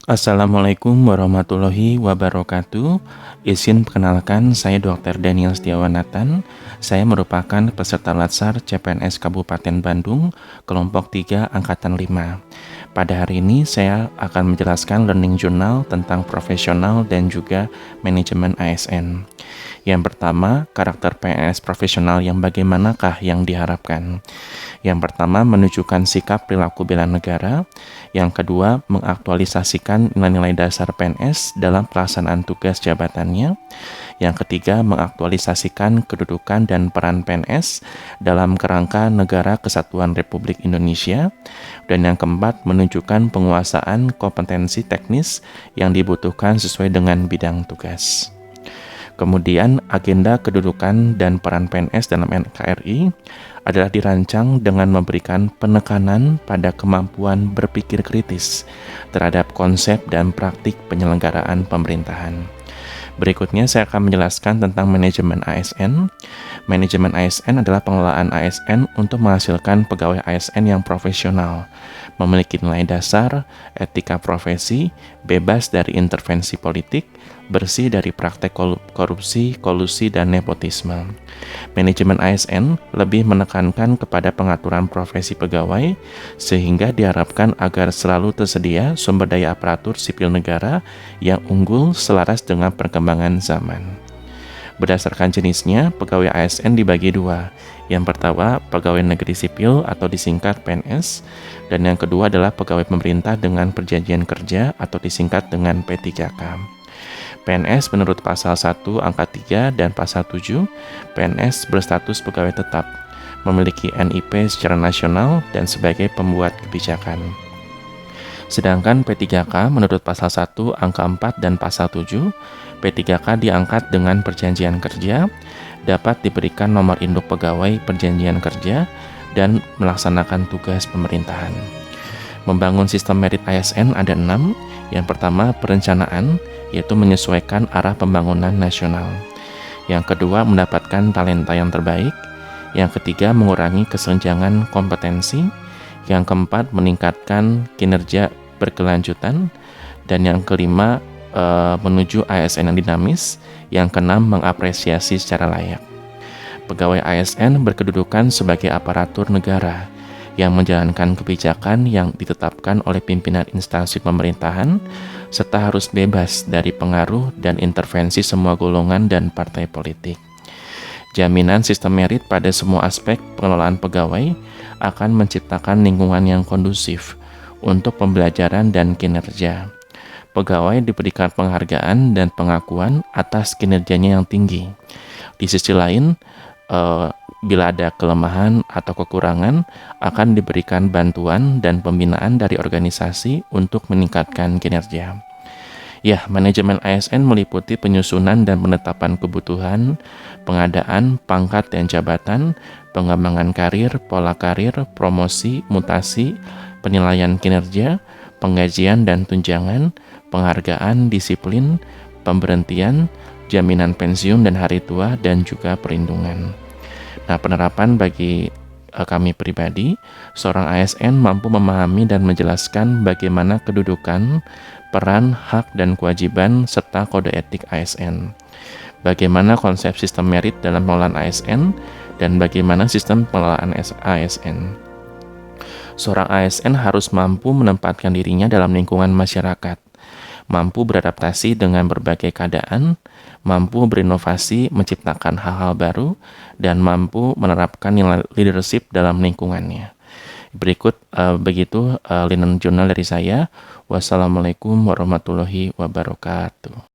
Assalamualaikum warahmatullahi wabarakatuh. Izin perkenalkan, saya Dr. Daniel Setiawan Nathan. Saya merupakan peserta Latsar CPNS Kabupaten Bandung, kelompok 3 Angkatan 5. Pada hari ini saya akan menjelaskan learning journal tentang profesional dan juga manajemen ASN. Yang pertama, karakter PNS profesional yang bagaimanakah yang diharapkan? Yang pertama, menunjukkan sikap perilaku bela negara. Yang kedua, mengaktualisasikan nilai-nilai dasar PNS dalam pelaksanaan tugas jabatannya. Yang ketiga, mengaktualisasikan kedudukan dan peran PNS dalam kerangka Negara Kesatuan Republik Indonesia. Dan yang keempat, menunjukkan penguasaan kompetensi teknis yang dibutuhkan sesuai dengan bidang tugas. Kemudian, agenda kedudukan dan peran PNS dalam NKRI adalah dirancang dengan memberikan penekanan pada kemampuan berpikir kritis terhadap konsep dan praktik penyelenggaraan pemerintahan. Berikutnya saya akan menjelaskan tentang manajemen ASN. Manajemen ASN adalah pengelolaan ASN untuk menghasilkan pegawai ASN yang profesional, memiliki nilai dasar, etika profesi, bebas dari intervensi politik, bersih dari praktek korupsi, kolusi, dan nepotisme. Manajemen ASN lebih menekankan kepada pengaturan profesi pegawai, sehingga diharapkan agar selalu tersedia sumber daya aparatur sipil negara yang unggul selaras dengan perkembangan zaman. Berdasarkan jenisnya, pegawai ASN dibagi dua. Yang pertama, pegawai negeri sipil atau disingkat PNS, dan yang kedua adalah pegawai pemerintah dengan perjanjian kerja atau disingkat dengan P3K. PNS menurut pasal 1 angka 3 dan pasal 7, PNS berstatus pegawai tetap, memiliki NIP secara nasional dan sebagai pembuat kebijakan. Sedangkan P3K menurut pasal 1 angka 4 dan pasal 7, P3K diangkat dengan perjanjian kerja, dapat diberikan nomor induk pegawai perjanjian kerja, dan melaksanakan tugas pemerintahan. Membangun sistem merit ASN ada 6. Yang pertama, perencanaan, yaitu menyesuaikan arah pembangunan nasional. Yang kedua, mendapatkan talenta yang terbaik. Yang ketiga, mengurangi kesenjangan kompetensi. Yang keempat, meningkatkan kinerja berkelanjutan. Dan yang kelima, menuju ASN yang dinamis. Yang keenam, mengapresiasi secara layak. Pegawai ASN berkedudukan sebagai aparatur negara yang menjalankan kebijakan yang ditetapkan oleh pimpinan instansi pemerintahan, serta harus bebas dari pengaruh dan intervensi semua golongan dan partai politik. Jaminan sistem merit pada semua aspek pengelolaan pegawai akan menciptakan lingkungan yang kondusif untuk pembelajaran dan kinerja. Pegawai diberikan penghargaan dan pengakuan atas kinerjanya yang tinggi. Di sisi lain, bila ada kelemahan atau kekurangan, akan diberikan bantuan dan pembinaan dari organisasi untuk meningkatkan kinerja. Ya, manajemen ASN meliputi penyusunan dan penetapan kebutuhan, pengadaan pangkat dan jabatan, pengembangan karir, pola karir, promosi, mutasi, penilaian kinerja, penggajian dan tunjangan, penghargaan, disiplin, pemberhentian, jaminan pensiun dan hari tua, dan juga perlindungan. Nah, penerapan bagi kami pribadi, seorang ASN mampu memahami dan menjelaskan bagaimana kedudukan, peran, hak, dan kewajiban, serta kode etik ASN. Bagaimana konsep sistem merit dalam pengelolaan ASN, dan bagaimana sistem pengelolaan ASN. Seorang ASN harus mampu menempatkan dirinya dalam lingkungan masyarakat, mampu beradaptasi dengan berbagai keadaan, mampu berinovasi menciptakan hal-hal baru, dan mampu menerapkan nilai leadership dalam lingkungannya. Berikut begitu learning journal dari saya. Wassalamualaikum warahmatullahi wabarakatuh.